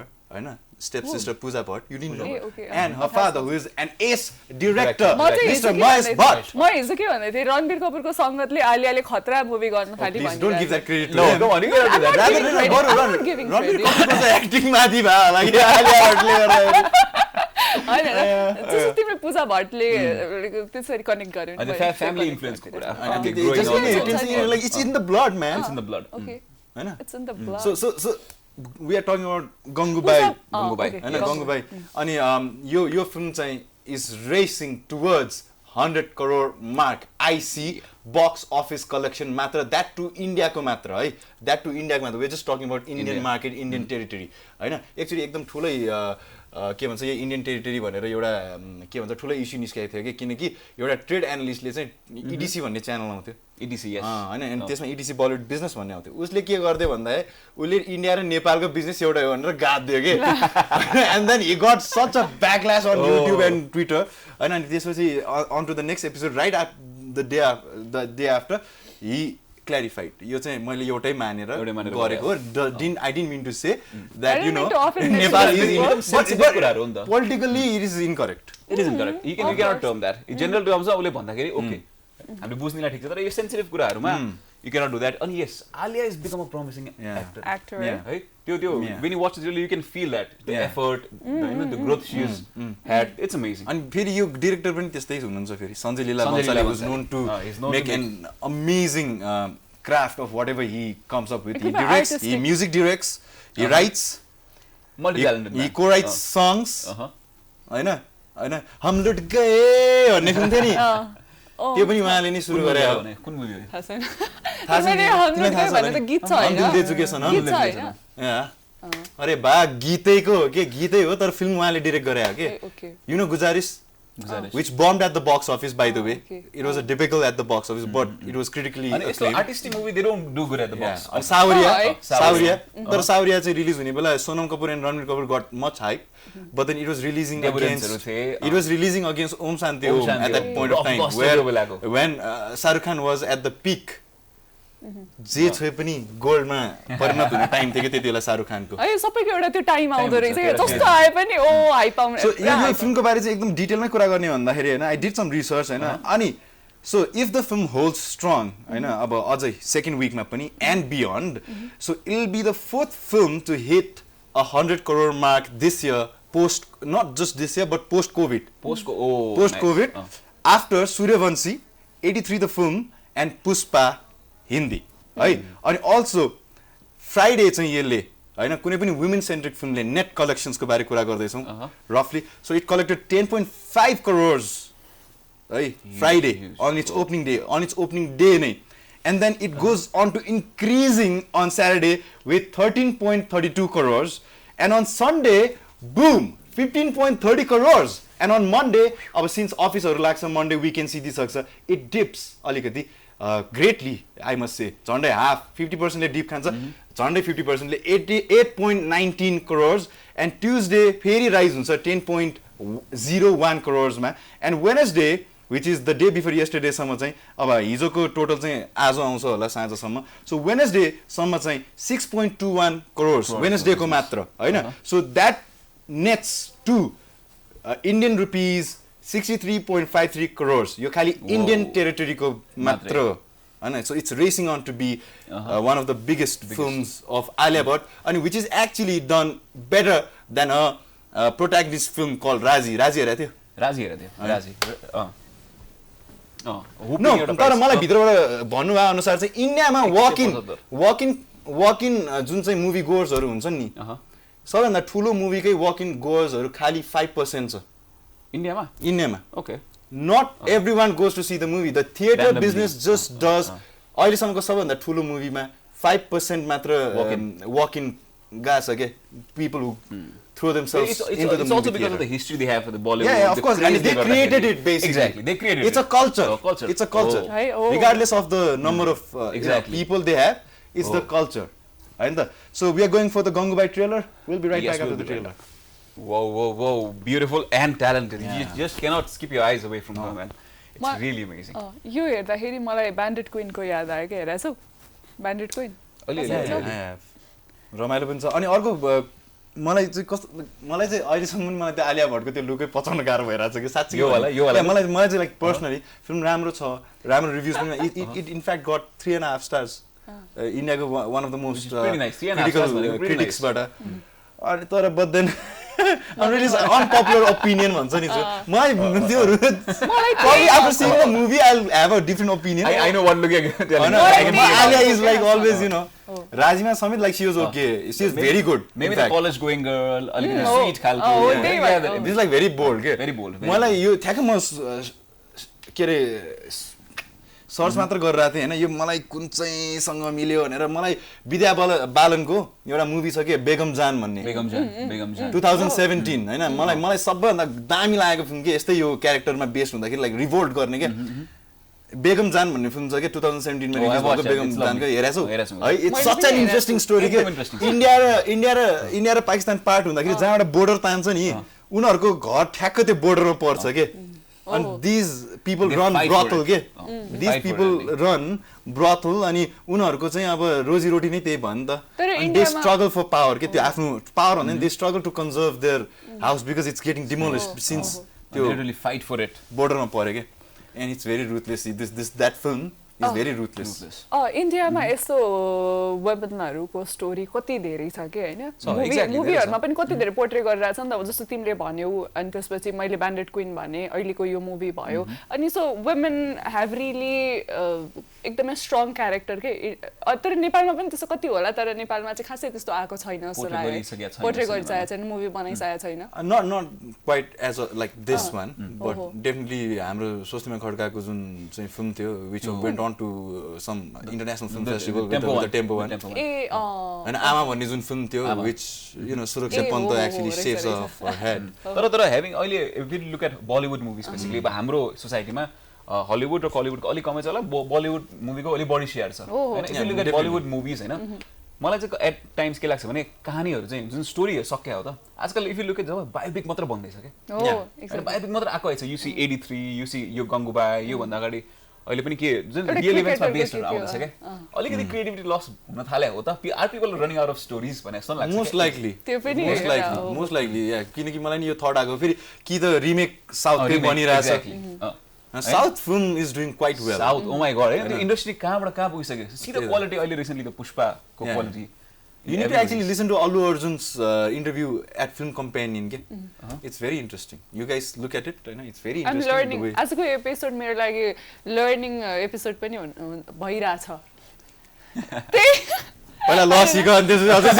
step-sister Pooja Bhatt, you didn't know, and her father who is an ace director, Mr. Mahesh Bhatt. म हिजो के भन्दै थिएँ रणबीर कपुरको सँगतले आलियाले खतरा movie गर्न थाली Please don't give that credit to No, him. don't want to give that. Ranbir कपुरको चाहिँ acting माथि भयो होला कि आलिया भट्टले गर्दा हैन जस्तो तिम्रो पूजा भट्टले त्यसरी कनेक्ट गर्यो अनि फ्यामिली इन्फ्लुएन्सको कुरा like it's in the blood, man. It's in the blood. Okay. हैन It's in the blood. So we are talking about Gangubai. Gangubai. Gangubai. अनि यो फिल्म चाहिँ is racing towards 100 crore mark. I see box office collection मात्र, that to India को मात्र है, that to India को मात्र. We're just talking about Indian market, Indian territory. हैन एक्चुअली एकदम ठुलै के भन्छ यो इन्डियन टेरिटरी भनेर एउटा के भन्छ ठुलो इस्यु निस्केको थियो कि किनकि एउटा ट्रेड एनालिस्टले चाहिँ EDC भन्ने च्यानल आउँथ्यो EDC यस हैन अनि त्यसमा EDC बलिउड बिजनेस भन्ने आउँथ्यो उसले के गर्दै भन्दाखेरि उसले इन्डिया र नेपालको बिजनेस एउटा हो भनेर गाद्यो के and then he got such a backlash on YouTube and Twitter हैन अनि त्यसपछि on to the next episode right the day after he clarified यो चाहिँ मैले एउटै मानेर गरेको I didn't mean to say that you know Nepal is sensitive कुराहरु हो नि त politically it is incorrect you cannot term that general टर्म्समा उले भन्दाखेरि ओके हामीले बुझ्नेलाई ठीक छ तर यो sensitive कुराहरुमा you cannot do that and yes Alia has become a promising actor है त्यो when you watch it you can feel that the effort the growth she has had it's amazing अनि फेरि यो डाइरेक्टर पनि त्यस्तै हुनुहुन्छ फेरि सञ्जय लीला बन्साली was known to make an amazing craft of whatever he comes up with he directs he music directs he writes multi talented he co-writes songs हैन हम लुट गए भन्ने फिल्म थियो नि त्यो पनि उहाँले नै सुरु गरे हो कुन मुभी हो थाहा छैन भने त गीत छ हैन हम एजुकेसन अरे बा गीतैको के गीतै हो तर फिल्म उहाँले डाइरेक्ट गरे हो के you know Guzaarish which bombed at the box office by the way it was a debacle at the box office but it was critically acclaimed artistic movie they don't do good at the box Sauria तर Sauria चाहिँ release हुने बेला Sonam Kapoor and Ranbir Kapoor got much hype but then it was releasing against Om Shanti Om at that point of time when Shah Rukh Khan was at the peak जे छ पनि गोल्डमा परिणत हुने time थियो के त्यति बेला शाहरुख खानको है सबैको एउटा त्यो टाइम आउँदो रहेछ जस्तो आए पनि ओ हाइप आउने सो यो फिल्मको बारे चाहिँ एकदम डिटेलमै कुरा गर्ने भन्दाखेरि हैन आई डिड सम रिसर्च हैन अनि so if the film holds strong हैन अब अझै सेकेन्ड वीकमा पनि and beyond so it will be the fourth film to hit 100 crore mark this year post not just this year but post covid after Sooryavanshi 83 the film and Pushpa Hindi है अनि also Friday चाहिँ यसले हैन कुनै पनि वुमेन सेन्ट्रिक फिल्मले नेट कलेक्सन्सको बारे कुरा गर्दैछौँ रफली सो इट कलेक्टेड 10.5 करोड्स है Friday on its opening day नै and then it goes on to increasing on Saturday with 13.32 crores and on Sunday boom 15.30 crores and on Monday अब since अफिसहरु लाग्छ Monday weekend सिधि सक्छ it dips अलिकति greatly I must say झन्डै half 50% ले deep खान्छ झन्डै 50% ले 88.19 crores and Tuesday फेरि राइज हुन्छ 10.01 crores मा and Wednesday which is the day before yesterday सम्म चाहिँ अब हिजोको टोटल चाहिँ आज आउँछ होला साँझसम्म सो Wednesday सम्म चाहिँ 6.21 crores Wednesday को मात्र हैन so that nets to Indian rupees 63.53 crores यो खाली Indian territory को मात्र हैन so it's racing on to be one of the biggest films of Alia Bhatt and which is actually done better than a protagonist film called Razi हेरेको थियो No तर मलाई भित्रबाट भन्नु भए अनुसार चाहिँ इन्डियामा वक इन जुन चाहिँ मुभी गोर्सहरु हुन्छन् नि सबैभन्दा ठुलो मुभीकै वक इन गोर्सहरु खाली 5% छ इन्डियामा okay not everyone goes to see the movie the theater business just does अहिलेसम्मको सबैभन्दा ठुलो मुभीमा 5% मात्र walk in gas के people who throw themselves into the movie also because of the history they have for the Bollywood yeah of course and they created it basically exactly they created it's a culture it's a culture regardless of the number of people they have it's the culture and so we are going for the Gangubai trailer we'll be right back after the trailer Whoa, beautiful and talented. You just cannot skip your eyes away from her, man. It's really amazing. यो हेर्दाखेरि मलाई Band-Aid queen को याद आयो के हेरेछौ Band-Aid queen रमाइलो पनि छ अनि अर्को मलाई चाहिँ अहिलेसम्म पनि मलाई त्यो आलिया भट्टको त्यो लुकै पचाउन गाह्रो भइरहेछ कि साच्चै यो वाला मलाई चाहिँ लाइक पर्सनली फिल्म राम्रो छ राम्रो रिभ्युज पनि इट इनफ्याक्ट गट 3.5 stars इन्डियाको वान अफ द मोस्ट क्रिटिक्सबाट अनि तर but then really unpopular opinion भन्छ नि मलाई त्योहरु probably after seeing the movie I'll have a different opinion I know what looking at Alia is like always you know Rajima Samit like she was okay she is very good maybe the college going girl a little sweet khalko this is like very bold very bold मलाई यो ठ्याक्क म के रे search मात्र गरिरहेको थिएँ होइन यो मलाई कुन चाहिँसँग मिल्यो भनेर मलाई विद्या बालनको एउटा मुभी छ कि बेगम जान भन्ने 2017 होइन मलाई सबैभन्दा दामी लागेको फिल्म के यस्तै यो क्यारेक्टरमा बेस्ड हुँदाखेरि लाइक रिभोल्ट गर्ने क्या बेगम जान भन्ने फिल्म छ कि 2017 मा रिलिज भएको बेगम जानको हेरेछौ है it's such an interesting story के इन्डिया र पाकिस्तान पार्ट हुँदाखेरि जहाँबाट बोर्डर तान्छ नि उनीहरूको घर ठ्याक्क त्यो बोर्डरमा पर्छ के and these people run brothel के these people run brothel अनि उनीहरूको चाहिँ अब रोजी रोटी नै त्यही भयो नि त and they struggle for power के त्यो आफ्नो पावर भन्दा they struggle to conserve their house because it's getting demolished since they literally fight for it border मा पर्यो के and it's very ruthless that film is very ruthless इन्डियामा यस्तो वेपनहरुको story कति धेरै छ के हैन मुभीहरुमा पनि कति धेरै पोर्ट्रे गरिरहेछ नि त जस्तो तिमीले भन्यौ अनि त्यसपछि मैले ब्यान्डेड क्वीन भने अहिलेको यो मुभी भयो अनि सो वुमेन हैव रियली एकदमै स्ट्रङ क्यारेक्टर के तर नेपालमा पनि त्यस्तो कति होला तर नेपालमा चाहिँ खासै त्यस्तो आएको छैन जस्तो लाग्यो पोर्ट्रे गरिसकेको छैन मुभी बनाइसकेको छैन not quite as like this one but definitely हाम्रो स्वस्तिमा खड्काको जुन चाहिँ फिल्म थियो which went on to some international film festival with the Tempo one and आमा भन्ने जुन फिल्म थियो which you know सुरक्षा Pant actually saves off her head तर having अहिले if you look at Bollywood movies basically हाम्रो सोसाइटीमा हलिउड र कलिउडको अलि कमै छ होला बलिउड मुभीको अलि बढी शेयर छ हैन if you look at Bollywood movies हैन मलाई चाहिँ एट टाइम्स के लाग्छ भने कहानीहरु चाहिँ जुन स्टोरी सक्या हो त आजकल इफ यु लुक एट जब बायोपिक मात्र बन्दैछ के बायोपिक मात्र आएको छ यु सी 83 यु सी यो गंगुबाई यो भन्दा अगाडि अहिले पनि के जुन रियल इभेन्ट्समा बेस्ड आउँदैछ के अलिकति क्रिएटिभिटी लस हुन थाले हो त are people running out of stories भने जस्तो लाग्छ मोस्ट लाइकली या किनकि मलाई नि यो थट आको फेरि कि त remake साउथकै बनिरहेछ South film is doing quite well. South, oh my god, the industry कहाँबाट कहाँ पुगिसक्यो see the quality अहिले recently the Pushpa को quality you need to actually listen to Allu Arjun's interview at Film Companion के it's very interesting you guys look at it it's very interesting I'm learning आजको episode मेरो लागि learning episode पनि भइराछ पहिला ल सिक अनि त्यसपछि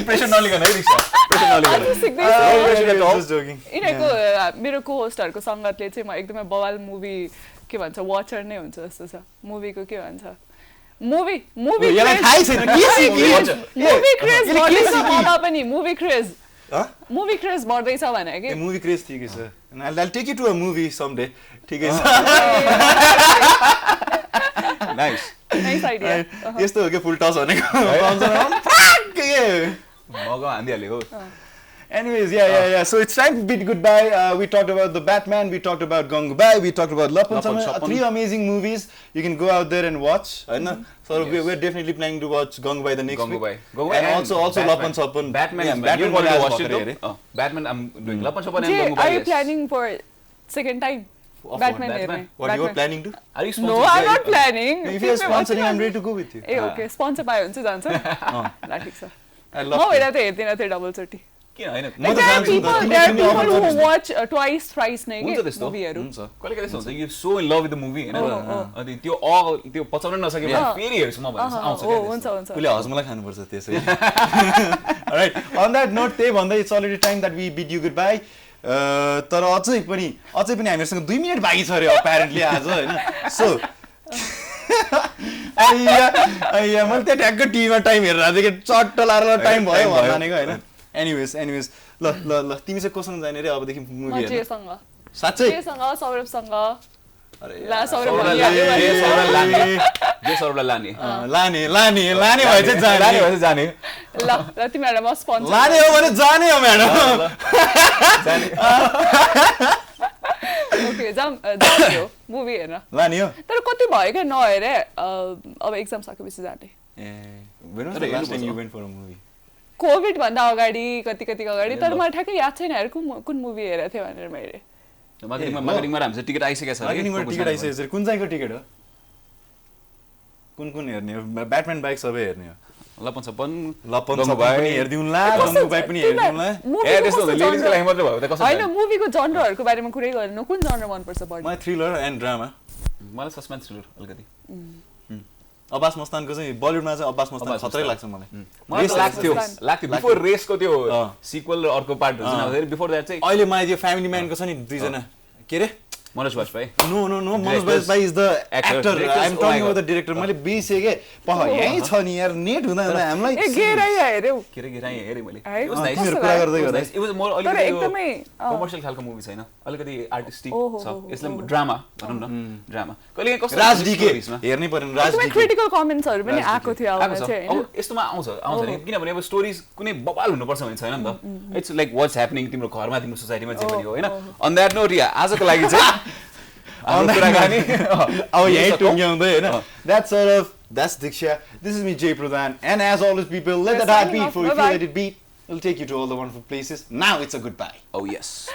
प्रेसर नलिकन है रिक्सा प्रेसर नलिकन just joking इनको मेरो को होस्टहरुको संगतले चाहिँ म एकदमै बवाल मुभी के भन्छ वाचर नै हुन्छ जस्तो छ मुभीको के भन्छ मुभी यसलाई थाहै छैन के सिक्यो मुभी क्रेज बढ्दैछ ममा पनि मुभी क्रेज बढ्दैछ भने के मुभी क्रेज ठिकै छ I'll take you to a movie someday ठिकै छ nice idea यस्तो हो के फुल टस भनेको पाउँछ के मगा हान्दिहाल्यो anyways yeah so it's time to bid goodbye we talked about the Batman we talked about Gangubai we talked about Lappan three amazing movies you can go out there and watch so we're definitely planning to watch Gangubai the next week and also Lappan Sappan Batman you already watched it Batman I'm doing Lappan Sappan and Gangubai are you planning for second time Batman what you are planning to are you sponsoring no I'm not planning if you are sponsoring I'm ready to go with you okay sponsor पाए हुन्छ जान्छ ल ठीक छ म हेरा त हेर्दिन त्यो डबल चोटी किन हैन there are people who watch twice thrice नै के मुभीहरु हुन्छ कहिले कहिले हुन्छ you so in love with the movie हैन अनि त्यो पचाउन नसके पनि फेरि हेर्छु म भन्छ आउँछ के हुन्छ उले हजमलाई खानु पर्छ त्यसै alright on that note त्यही भन्दै it's already time that we bid you goodbye तर अझै पनि हामीहरुसँग 2 मिनेट बाँकी छ रे apparently आज हैन so आइया मैले त्यहाँ ट्याक्क टिभीमा टाइम हेरेर देखे चट्ट लाएर टाइम भयो भनेको हैन anyways ल तिमी चाहिँ कोसँग जाने रे अबदेखि मुभी हेर्न साच्चै सौरभसँग अरे ला सौरभलाई लाने भए चाहिँ जाने ल तिमीहरुलाई म स्पोन्सर लाने हो भने जाने हो म्याडम ओके जाऊ मुभी हेर्न लाने हो तर कति भयो के नहेरे अब एक्जाम सकेपछि जाने when was the last time you went for a movie covid भन्दा अगाडि कति अगाडि तर मलाई ठ्याक्कै याद छैन यार कुन मुभी हेरेको थिएँ भनेर मैले मार्केटिङमा हाम्रो टिकट आइसकेको छ मार्केटिङमा टिकट आइसकेको छ कुन चाहिँको टिकट हो कुन हेर्ने हो ब्याटम्यान बाइक सबै हेर्ने हो लपन सपन पनि हेर्दिउँला गंगुबाई पनि हेर्दिउँला ए त्यस्तो लेडीजको लागि मात्र भयो त कसरी हैन मुभीको जनरहरुको बारेमा कुरै गर्नु कुन जनर मन पर्छ बढी मलाई थ्रिलर एन्ड ड्रामा मलाई सस्पेन्स थ्रिलर अलिकति अब्बास मस्तानको चाहिँ बलिउडमा चाहिँ अब्बास मस्तान खतरै लाग्छ मलाई रेस लाग्थ्यो बिफोर रेसको त्यो सिक्वल र अर्को पार्ट हुन्छ नि बिफोर दैट चाहिँ अहिले मलाई त्यो फ्यामिली म्यानको छ नि दुई जना के रे Manoj Bajpayee. No, Manoj Bajpayee is the actor. I'm talking about the director. मैले बिर्सेँ के यही छ नि यार नेट हुँदा हामीलाई गिराइ हेरेँ मैले तिमीहरु कुरा गर्दै गर्दा it was more अलिकति कमर्शियल खालको मुभी छैन अलिकति आर्टिस्टिक छ यसले ड्रामा भनौं न ड्रामा कहिले कस्तो राजडीके हेर्नै पर्यो राजडीके क्रिटिकल कमेन्ट्सहरु पनि आएको थियो अब चाहिँ अब यस्तोमा आउँछ नि किनभने अब स्टोरीज कुनै बवाल हुनुपर्छ भन्ने छैन नि त इट्स लाइक व्हाट्स ह्यापनिङ तिम्रो घरमा तिम्रो सोसाइटीमा जे पनि हो हैन अन दैट नोट या आजको लागि चाहिँ अब यही टुङ्ग्याउँदै हैन that's Dikshya. This is me, Jay Pradhan. And as always, people, let that heart beat. For if you let it beat, it'll take you to all the wonderful places. Now it's a goodbye. Oh, yes.